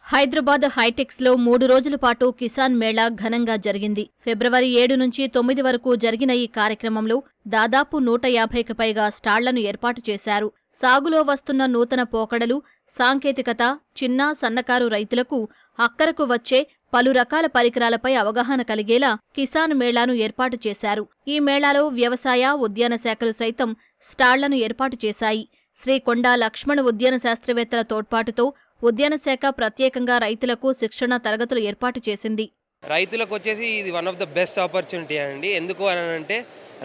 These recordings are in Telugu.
హైదరాబాద్ హైటెక్స్లో 3 రోజుల పాటు కిసాన్ మేళా ఘనంగా జరిగింది. ఫిబ్రవరి 7 నుంచి 9 వరకు జరిగిన ఈ కార్యక్రమంలో దాదాపు 150కి పైగా స్టాళ్లను ఏర్పాటు చేశారు. సాగులో వస్తున్న నూతన పోకడలు, సాంకేతికత, చిన్న, సన్నకారు రైతులకు అక్కరకు వచ్చే పలు రకాల పరికరాలపై అవగాహన కలిగేలా కిసాన్ మేళాను ఏర్పాటు చేశారు. ఈ మేళాలో వ్యవసాయ, ఉద్యాన శాఖలు సైతం స్టాళ్లను ఏర్పాటు చేశాయి. శ్రీ కొండా లక్ష్మణ ఉద్యాన శాస్త్రవేత్తల తోడ్పాటుతో ఉద్యాన శాఖ ప్రత్యేకంగా రైతులకు శిక్షణ తరగతులు ఏర్పాటు చేసింది. రైతులకు వచ్చేసి ఇది one of the best opportunity అండి. ఎందుకు అనంటే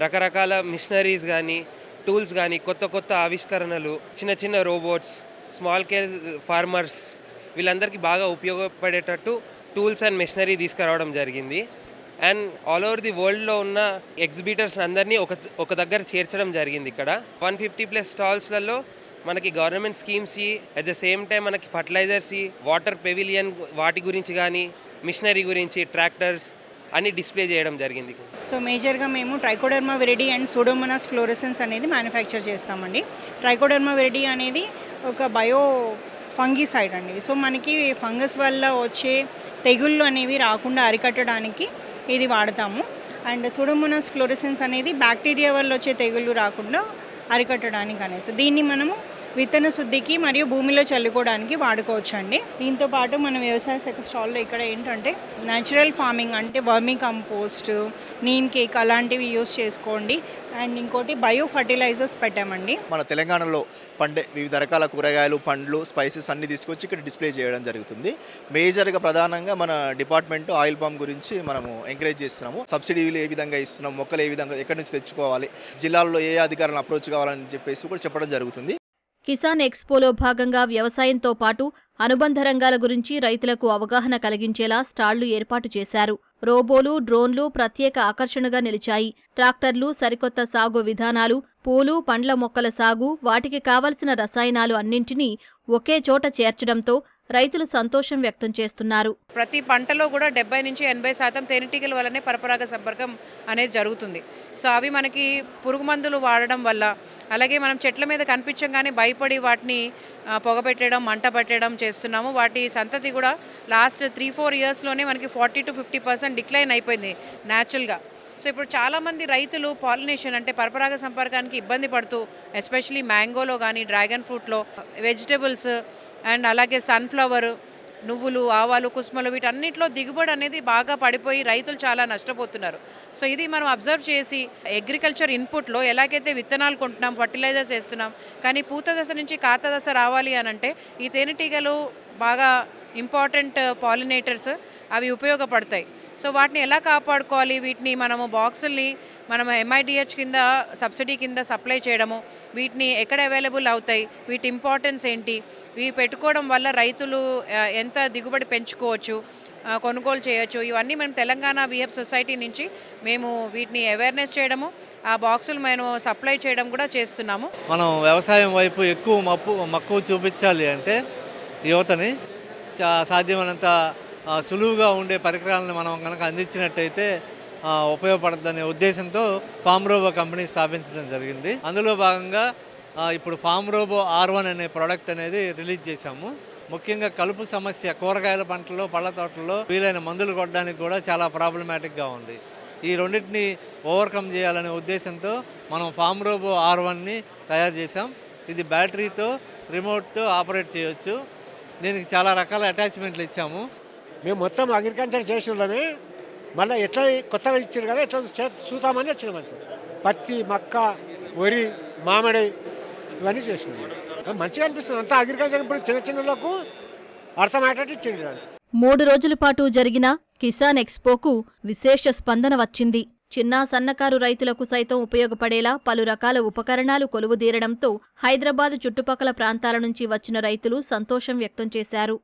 రకరకాల మిషనరీస్ కానీ, టూల్స్ కానీ, కొత్త కొత్త ఆవిష్కరణలు, చిన్న చిన్న రోబోట్స్, స్మాల్ స్కేల్ ఫార్మర్స్ వీళ్ళందరికీ బాగా ఉపయోగపడేటట్టు టూల్స్ అండ్ మిషనరీ తీసుకురావడం జరిగింది. అండ్ ఆల్ ఓవర్ ది వరల్డ్లో ఉన్న ఎగ్జిబిటర్స్ అందరినీ ఒక దగ్గర చేర్చడం జరిగింది. ఇక్కడ 150+ స్టాల్స్లలో మనకి government schemes, at the same time మనకి ఫర్టిలైజర్స్, వాటర్ పెవిలియన్ వాటి గురించి కానీ, మిషనరీ గురించి, ట్రాక్టర్స్ అన్ని డిస్ప్లే చేయడం జరిగింది. సో మేజర్గా మేము trichoderma viride and Pseudomonas fluorescens అనేది మ్యానుఫ్యాక్చర్ చేస్తామండి. ట్రైకోడర్మా విరిడి అనేది ఒక బయో ఫంగిసైడ్ అండి. సో మనకి ఫంగస్ వల్ల వచ్చే తెగుళ్ళు అనేవి రాకుండా అరికట్టడానికి ఇది వాడతాము. అండ్ సూడోమోనాస్ ఫ్లోరెసెన్స్ అనేది బ్యాక్టీరియా వల్ల వచ్చే తెగుళ్ళు రాకుండా అరికట్టడానికి అనేసి దీన్ని మనము విత్తన శుద్ధికి మరియు భూమిలో చల్లుకోవడానికి వాడుకోవచ్చు అండి. దీంతో పాటు మన వ్యవసాయ శాఖ స్టాల్లో ఇక్కడ ఏంటంటే న్యాచురల్ ఫార్మింగ్ అంటే వర్మీ కంపోస్ట్, నీమ్ కేక్ అలాంటివి యూస్ చేసుకోండి. అండ్ ఇంకోటి బయో ఫర్టిలైజర్స్ పెట్టామండి. మన తెలంగాణలో పండే వివిధ రకాల కూరగాయలు, పండ్లు, స్పైసెస్ అన్ని తీసుకొచ్చి ఇక్కడ డిస్ప్లే చేయడం జరుగుతుంది. మేజర్గా ప్రధానంగా మన డిపార్ట్మెంట్ ఆయిల్ పామ్ గురించి మనము ఎంకరేజ్ చేస్తున్నాము. సబ్సిడీలు ఏ విధంగా ఇస్తున్నాము, మొక్కలు ఏ విధంగా ఎక్కడి నుంచి తెచ్చుకోవాలి, జిల్లాల్లో ఏ అధికారులను అప్రోచ్ కావాలని చెప్పేసి కూడా చెప్పడం జరుగుతుంది. కిసాన్ ఎక్స్పోలో భాగంగా వ్యవసాయంతో పాటు అనుబంధ రంగాల గురించి రైతులకు అవగాహన కలిగించేలా స్టాళ్లు ఏర్పాటు చేశారు. రోబోలు, డ్రోన్లు ప్రత్యేక ఆకర్షణగా నిలిచాయి. ట్రాక్టర్లు, సరికొత్త సాగు విధానాలు, పూలు, పండ్ల మొక్కల సాగు, వాటికి కావలసిన రసాయనాలు అన్నింటినీ ఒకే చోట చేర్చడంతో రైతులు సంతోషం వ్యక్తం చేస్తున్నారు. ప్రతి పంటలో కూడా 70 నుంచి 80% తేనెటీగల వల్లనే పరపరాగ సంపర్కం అనేది జరుగుతుంది. సో అవి మనకి పురుగు మందులు వాడడం వల్ల, అలాగే మనం చెట్ల మీద కనిపించగానే భయపడి వాటిని పొగపెట్టడం, మంట పెట్టడం చేస్తున్నాము. వాటి సంతతి కూడా లాస్ట్ 3-4 ఇయర్స్లోనే మనకి 40 to 50% డిక్లైన్ అయిపోయింది న్యాచురల్గా. సో ఇప్పుడు చాలామంది రైతులు పాలినేషన్ అంటే పరపరాగ సంపర్కానికి ఇబ్బంది పడుతూ, ఎస్పెషలీ మ్యాంగోలో కానీ, డ్రాగన్ ఫ్రూట్లో, వెజిటబుల్స్ అండ్ అలాగే సన్ఫ్లవర్, నువ్వులు, ఆవాలు, కుసుమలు వీటన్నిటిలో దిగుబడి అనేది బాగా పడిపోయి రైతులు చాలా నష్టపోతున్నారు. సో ఇది మనం అబ్జర్వ్ చేసి అగ్రికల్చర్ ఇన్పుట్లో ఎలాగైతే విత్తనాలు కొంటున్నాం, ఫర్టిలైజర్స్ వేస్తున్నాం, కానీ పూత దశ నుంచి కాత దశ రావాలి అనంటే ఈ తేనెటీగలు బాగా ఇంపార్టెంట్ పాలినేటర్స్, అవి ఉపయోగపడతాయి. సో వాటిని ఎలా కాపాడుకోవాలి, వీటిని మనము బాక్సుల్ని మనము MIDH కింద సబ్సిడీ కింద సప్లై చేయడము, వీటిని ఎక్కడ అవైలబుల్ అవుతాయి, వీటి ఇంపార్టెన్స్ ఏంటి, ఇవి పెట్టుకోవడం వల్ల రైతులు ఎంత దిగుబడి పెంచుకోవచ్చు, కొనుగోలు చేయొచ్చు, ఇవన్నీ మేము తెలంగాణ VF సొసైటీ నుంచి మేము వీటిని అవేర్నెస్ చేయడము, ఆ బాక్సులు మేము సప్లై చేయడం కూడా చేస్తున్నాము. మనం వ్యవసాయం వైపు ఎక్కువ మక్కువ చూపించాలి అంటే యువతని సాధ్యమైనంత సులువుగా ఉండే పరికరాలను మనం కనుక అందించినట్టయితే ఉపయోగపడుతుందనే ఉద్దేశంతో ఫామ్ రోబో కంపెనీ స్థాపించడం జరిగింది. అందులో భాగంగా ఇప్పుడు ఫామ్ రోబో R1 అనే ప్రోడక్ట్ అనేది రిలీజ్ చేశాము. ముఖ్యంగా కలుపు సమస్య కూరగాయల పంటల్లో, పళ్ళ తోటల్లో వీలైన మందులు కొట్టడానికి కూడా చాలా ప్రాబ్లమాటిక్గా ఉంది. ఈ రెండింటిని ఓవర్కమ్ చేయాలనే ఉద్దేశంతో మనం ఫామ్ రోబో R1ని తయారు చేశాం. ఇది బ్యాటరీతో, రిమోట్తో ఆపరేట్ చేయొచ్చు. దీనికి చాలా రకాల అటాచ్మెంట్లు ఇచ్చాము. మేము మొత్తం అగ్రికల్చర్ చేసినమే, మళ్ళీ ఎట్లా కొత్తగా ఇచ్చారు కదా ఎట్లా చూసామని వచ్చినాం. అంతే పత్తి, మక్క, వరి, మామిడి ఇవన్నీ చేసినాం. మంచిగా అనిపిస్తుంది. అంతా అగ్రికల్చర్ ఇప్పుడు చిన్న చిన్నలకు అర్థమయ్యేటట్టు ఇచ్చింది. 3 రోజుల పాటు జరిగిన కిసాన్ ఎక్స్పోకు విశేష స్పందన వచ్చింది. చిన్న, సన్నకారు రైతులకు సైతం ఉపయోగపడేలా పలు రకాల ఉపకరణాలు కొలువుదీరడంతో హైదరాబాద్ చుట్టుపక్కల ప్రాంతాల నుంచి వచ్చిన రైతులు సంతోషం వ్యక్తం చేశారు.